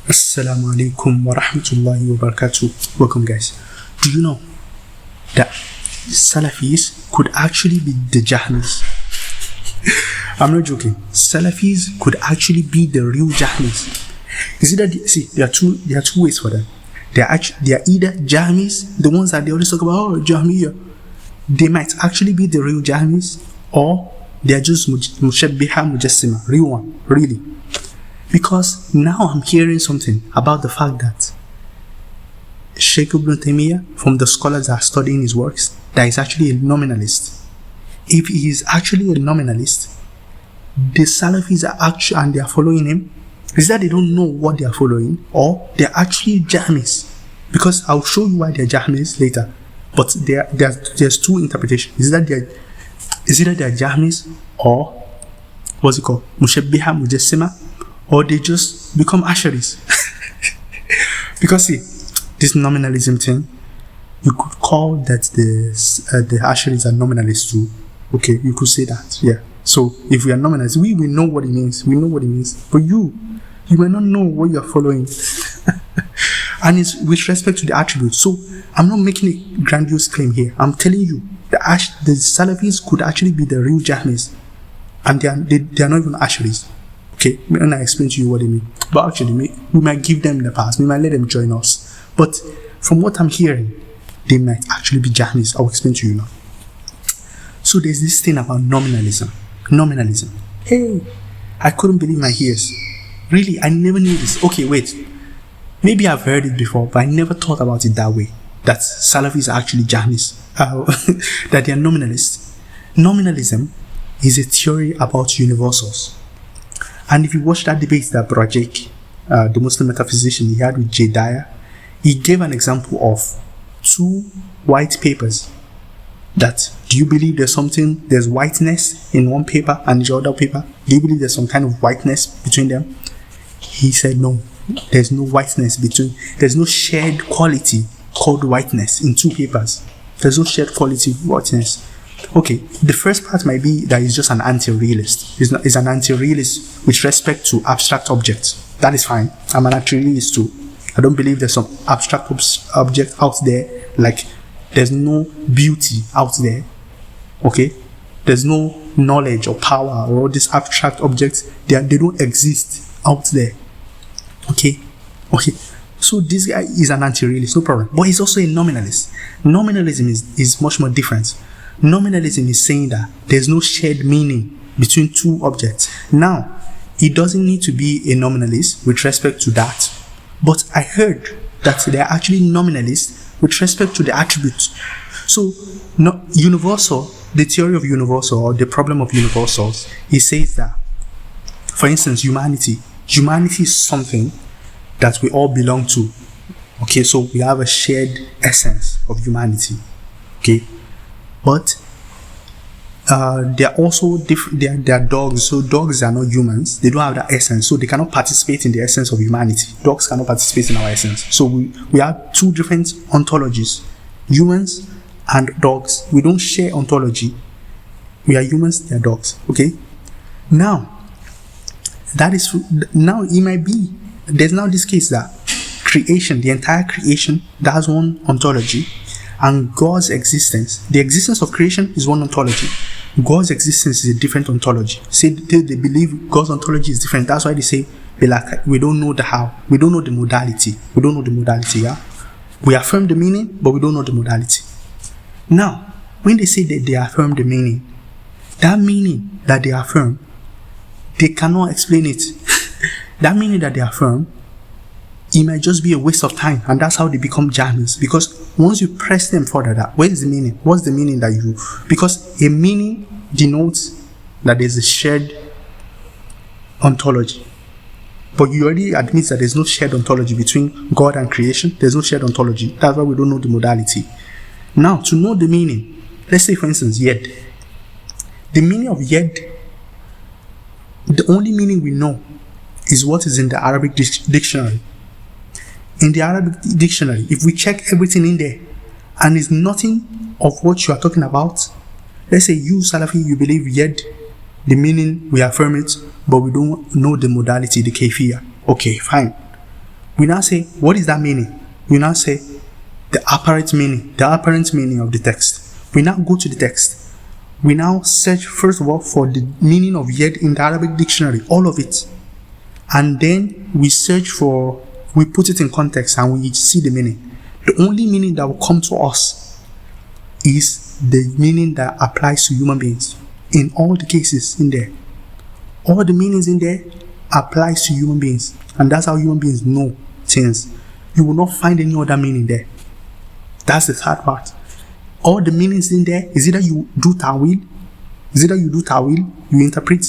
Assalamu alaikum wa rahmatullahi wa barakatuh. Welcome, guys. Do you know that Salafis could actually be the Jahmis? I'm not joking. Salafis could actually be the real Jahmis. You see that? There are two ways for them. They are either Jahmis, the ones that they always talk about, Jahmiya. They might actually be the real Jahmis, or they are just Mushabbiha Mujassima, real one, really. Because now I'm hearing something about the fact that Sheikh Ibn Taymiyan, from the scholars that are studying his works, that is actually a nominalist. If he is actually a nominalist, the Salafis are actually, and they are following him, is that they don't know what they are following, or they are actually Jahmis. Because I'll show you why they are Jahmis later. But there's two interpretations. Is either they are Jahmis, or what's it called? Mushabbiha Mujassima, or they just become Asharis. Because see, this nominalism thing, you could call that the Asharis are nominalists too. Okay, you could say that, yeah. So if we are nominalists, we know what it means. We know what it means. But you might not know what you are following. And it's with respect to the attributes. So I'm not making a grandiose claim here. I'm telling you, the Salafis could actually be the real Jahmis, and they are not even Asharis. Okay, when I explain to you what they mean. But actually, we might give them the pass. We might let them join us. But from what I'm hearing, they might actually be Jahmis. I'll explain to you now. So there's this thing about nominalism. Nominalism. Hey, I couldn't believe my ears. Really, I never knew this. Okay, wait. Maybe I've heard it before, but I never thought about it that way. That Salafis are actually Jahmis. That they are nominalists. Nominalism is a theory about universals. And if you watch that debate that Brajek, the Muslim metaphysician, he had with J. Dyer, he gave an example of two white papers. That, do you believe there's whiteness in one paper and the other paper? Do you believe there's some kind of whiteness between them? He said no, there's no whiteness there's no shared quality called whiteness in two papers. There's no shared quality of whiteness. Okay, the first part might be that he's just an anti-realist. He's an anti-realist with respect to abstract objects. That is fine. I'm an anti-realist too. I don't believe there's some abstract object out there, like there's no beauty out there. Okay, there's no knowledge or power or all these abstract objects. They don't exist out there. Okay. So this guy is an anti-realist, no problem. But he's also a nominalist. Nominalism is much more different. Nominalism is saying that there's no shared meaning between two objects. Now, it doesn't need to be a nominalist with respect to that. But I heard that they're actually nominalists with respect to the attributes. So, universal, the theory of universal, or the problem of universals, it says that, for instance, humanity is something that we all belong to. Okay, so we have a shared essence of humanity. Okay, but they are also different. They are dogs. So dogs are not humans. They don't have that essence. So they cannot participate in the essence of humanity. Dogs cannot participate in our essence. So we have two different ontologies: humans and dogs. We don't share ontology. We are humans. They are dogs. Okay. Now it might be. There's now this case that creation, the entire creation, that's one ontology, and God's existence, the existence of creation is one ontology. God's existence is a different ontology. Say they believe God's ontology is different. That's why they say we don't know the how, we don't know the modality. Yeah, we affirm the meaning, but we don't know the modality. Now, when they say that they affirm the meaning, that meaning that they affirm, they cannot explain it. That meaning that they affirm, it might just be a waste of time, and that's how they become Jahmis. Because once you press them further, what is the meaning? What's the meaning that you? Because a meaning denotes that there's a shared ontology. But you already admit that there's no shared ontology between God and creation. There's no shared ontology. That's why we don't know the modality. Now, to know the meaning, let's say, for instance, Yed. The meaning of Yed, the only meaning we know is what is in the Arabic dictionary. In the Arabic dictionary, if we check everything in there and it's nothing of what you are talking about, let's say you, Salafi, you believe Yed, the meaning, we affirm it, but we don't know the modality, the kayfiyah. Okay, fine. We now say, what is that meaning? We now say the apparent meaning of the text. We now go to the text. We now search, first of all, for the meaning of yet in the Arabic dictionary, all of it. And then we put it in context and we see the meaning. The only meaning that will come to us is the meaning that applies to human beings. In all the cases in there. All the meanings in there applies to human beings. And that's how human beings know things. You will not find any other meaning there. That's the third part. All the meanings in there is either you do ta'wil, you interpret.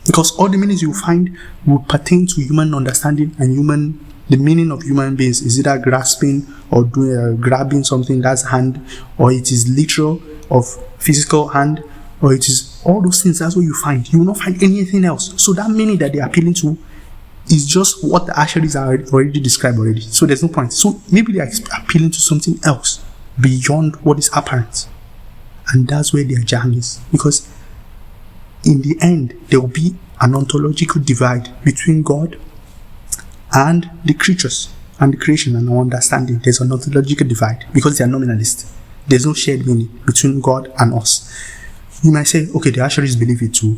Because all the meanings you find will pertain to human understanding and the meaning of human beings is either grasping or grabbing something that's hand, or it is literal of physical hand, or it is all those things. That's what you find. You will not find anything else. So that meaning that they're appealing to is just what the Asharis are already described already. So there's no point. So maybe they are appealing to something else beyond what is apparent. And that's where they are Jahmis. Because in the end, there will be an ontological divide between God and the creatures and the creation and our understanding. There's an ontological divide because they are nominalists. There's no shared meaning between God and us. You might say, okay, the Asharis believe it too,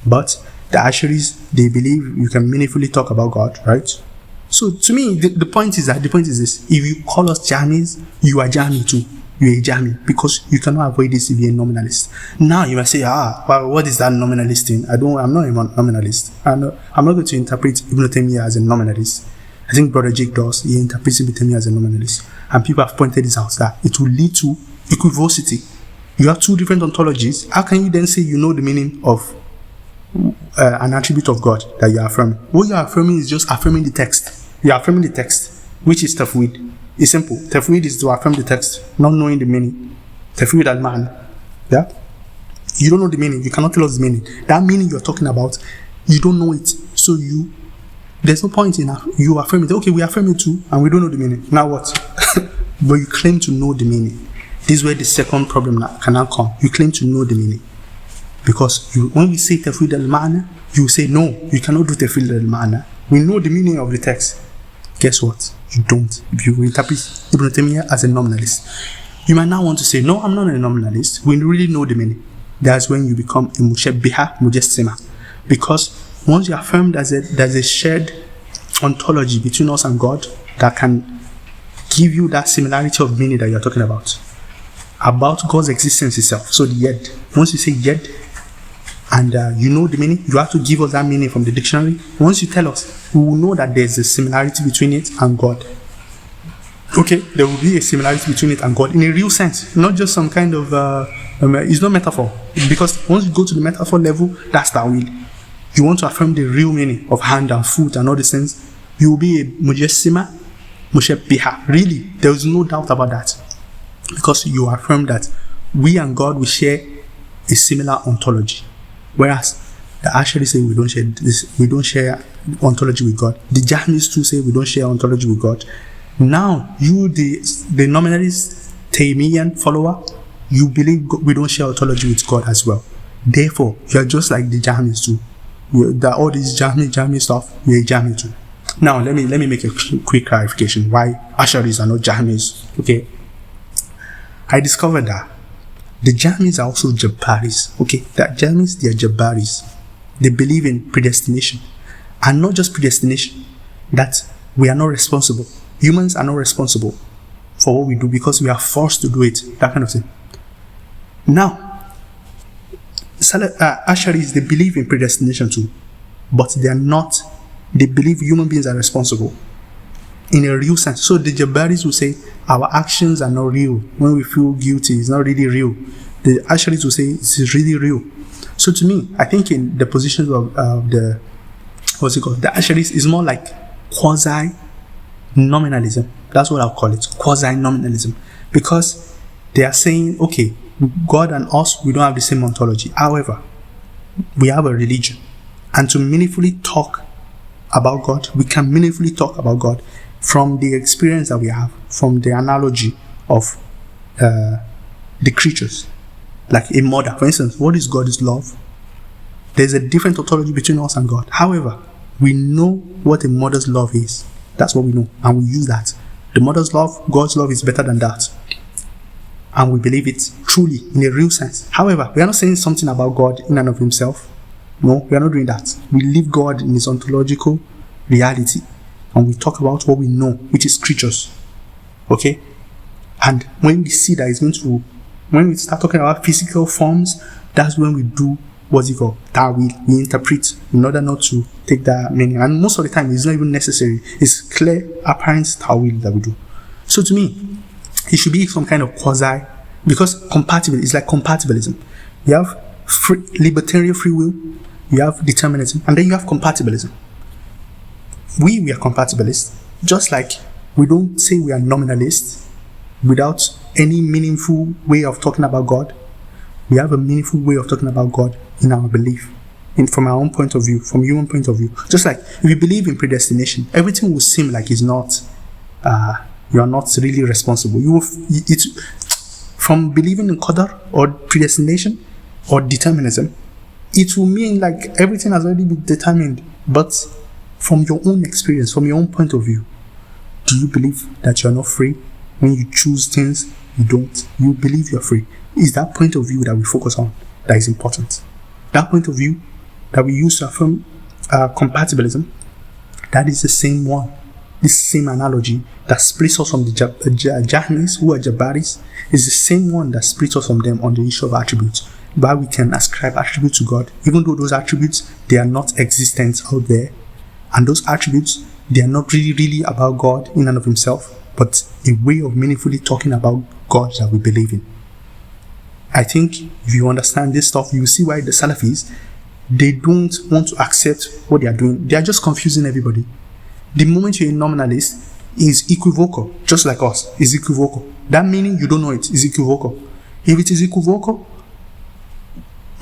but the Asharis, they believe you can meaningfully talk about God, right? So to me, the point is this: if you call us Jahmis, you are Jahmi too. You're a Jahmi because you cannot avoid this if you're a nominalist. Now you might say, well, what is that nominalist thing? I'm not a nominalist. I'm not going to interpret Ibn Taymiyyah as a nominalist. I think Brother Jake does. He interprets Ibn Taymiyyah as a nominalist, and people have pointed this out that it will lead to equivocity. You have two different ontologies. How can you then say you know the meaning of an attribute of God that you are affirming? What you are affirming is just affirming the text. You are affirming the text, which is tafwid. It's simple. Tafwid is to affirm the text, not knowing the meaning. Tafwid al-ma'na. Yeah? You don't know the meaning. You cannot tell us the meaning. That meaning you're talking about, you don't know it. So there's no point in you affirming it. Okay, we affirm it too, and we don't know the meaning. Now what? But you claim to know the meaning. This is where the second problem can now come. You claim to know the meaning. Because when we say tafwid al-ma'na, you say, no, you cannot do tafwid al-ma'na. We know the meaning of the text. Guess what? You don't. If you interpret Ibn Taymiyyah as a nominalist, you might now want to say, no, I'm not a nominalist. We really know the meaning. That's when you become a mushabbiha mujassima. Because once you affirm there's a shared ontology between us and God that can give you that similarity of meaning that you're talking about God's existence itself. So the yed. Once you say yed, and you know the meaning, you have to give us that meaning from the dictionary. Once you tell us, we will know that there's a similarity between it and God. Okay, there will be a similarity between it and God in a real sense, not just some kind of it's not metaphor. Because once you go to the metaphor level, that's ta'wil. You want to affirm the real meaning of hand and foot and all these things, you will be a mujassima, mushabbiha. Really, there is no doubt about that. Because you affirm that we and God will share a similar ontology. Whereas the Asharis say we don't share ontology with God. The Jahmis too say we don't share ontology with God. Now, you, the nominalist Taymiyan follower, you believe we don't share ontology with God as well. Therefore, you are just like the Jahmis too. All this Jahmi stuff, you're a Jahmi too. Now, let me make a quick clarification why Asharis are not Jahmis. Okay, I discovered that the Jahmis are also Jabbaris. Okay, the Jahmis, they are Jabbaris. They believe in predestination. And not just predestination, that we are not responsible. Humans are not responsible for what we do because we are forced to do it. That kind of thing. Now, Asharis, they believe in predestination too. But they are not. They believe human beings are responsible in a real sense. So the Jabbaris will say our actions are not real. When we feel guilty, it's not really real. The Asharis will say it's really real. So to me, I think in the positions of the Asharis is more like quasi-nominalism. That's what I'll call it, quasi-nominalism. Because they are saying, okay, God and us, we don't have the same ontology. However, we have a religion. And to meaningfully talk about God, we can meaningfully talk about God from the experience that we have, from the analogy of the creatures. Like a mother, for instance, what is God is love? There's a different ontology between us and God. However, we know what a mother's love is. That's what we know, and we use that. The mother's love, God's love is better than that. And we believe it truly, in a real sense. However, we are not saying something about God in and of himself. No, we are not doing that. We leave God in his ontological reality, and we talk about what we know, which is creatures. Okay? And when we see that it's going to, when we start talking about physical forms, that's when we do what's it called? Ta'wil. We interpret in order not to take that meaning. And most of the time, it's not even necessary. It's clear, apparent ta'wil that we do. So to me, it should be some kind of quasi, because compatible is like compatibilism. You have libertarian free will, you have determinism, and then you have compatibilism. We are compatibilists, just like we don't say we are nominalists without any meaningful way of talking about God. We have a meaningful way of talking about God in our belief, from our own point of view, from human point of view. Just like if you believe in predestination, everything will seem like it's not, you are not really responsible. From believing in qadar or predestination or determinism, it will mean like everything has already been determined. But from your own experience, from your own point of view, do you believe that you are not free? When you choose things, you don't. You believe you're free. It's that point of view that we focus on that is important. That point of view that we use to affirm compatibilism, that is the same one, this same analogy that splits us from the Jahmis, who are Jabaris, is the same one that splits us from them on the issue of attributes. Why we can ascribe attributes to God, even though those attributes, they are not existent out there. And those attributes, they are not really about God in and of himself, but a way of meaningfully talking about God that we believe in. I think if you understand this stuff, you will see why the Salafis, they don't want to accept what they are doing. They are just confusing everybody. The moment you're a nominalist, is equivocal, just like us, is equivocal. That meaning you don't know it is equivocal. If it is equivocal,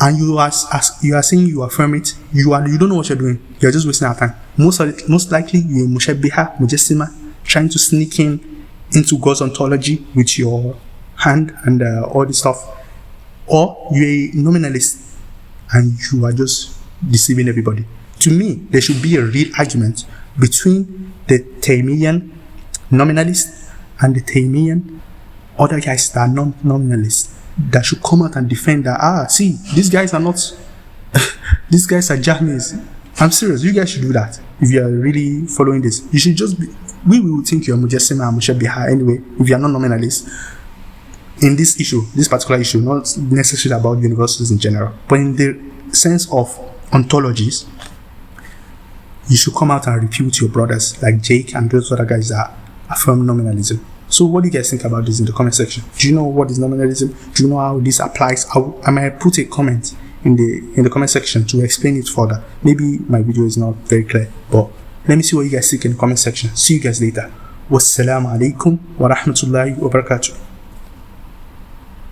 and you are saying you affirm it, you don't know what you're doing. You're just wasting our time. Most likely you're a mushabbiha, mujassima, trying to sneak into God's ontology with your hand and all this stuff. Or you're a nominalist and you are just deceiving everybody. To me, there should be a real argument between the Taymiyan nominalists and the Taymiyan other guys that are non-nominalists, that should come out and defend that, see, these guys are not, these guys are Jahmis. I'm serious, you guys should do that. If you are really following this, you should just be, we will think you're Mujassima and Mushabbiha anyway, if you are not nominalist. In this issue, this particular issue, not necessarily about universities in general, but in the sense of ontologies, you should come out and refute your brothers like Jake and those other guys that affirm nominalism. So what do you guys think about this in the comment section? Do you know what is nominalism? Do you know how this applies? I might put a comment in the comment section to explain it further. Maybe my video is not very clear, but let me see what you guys think in the comment section. See you guys later. Wassalamu alaikum wa rahmatullahi wa barakatuh.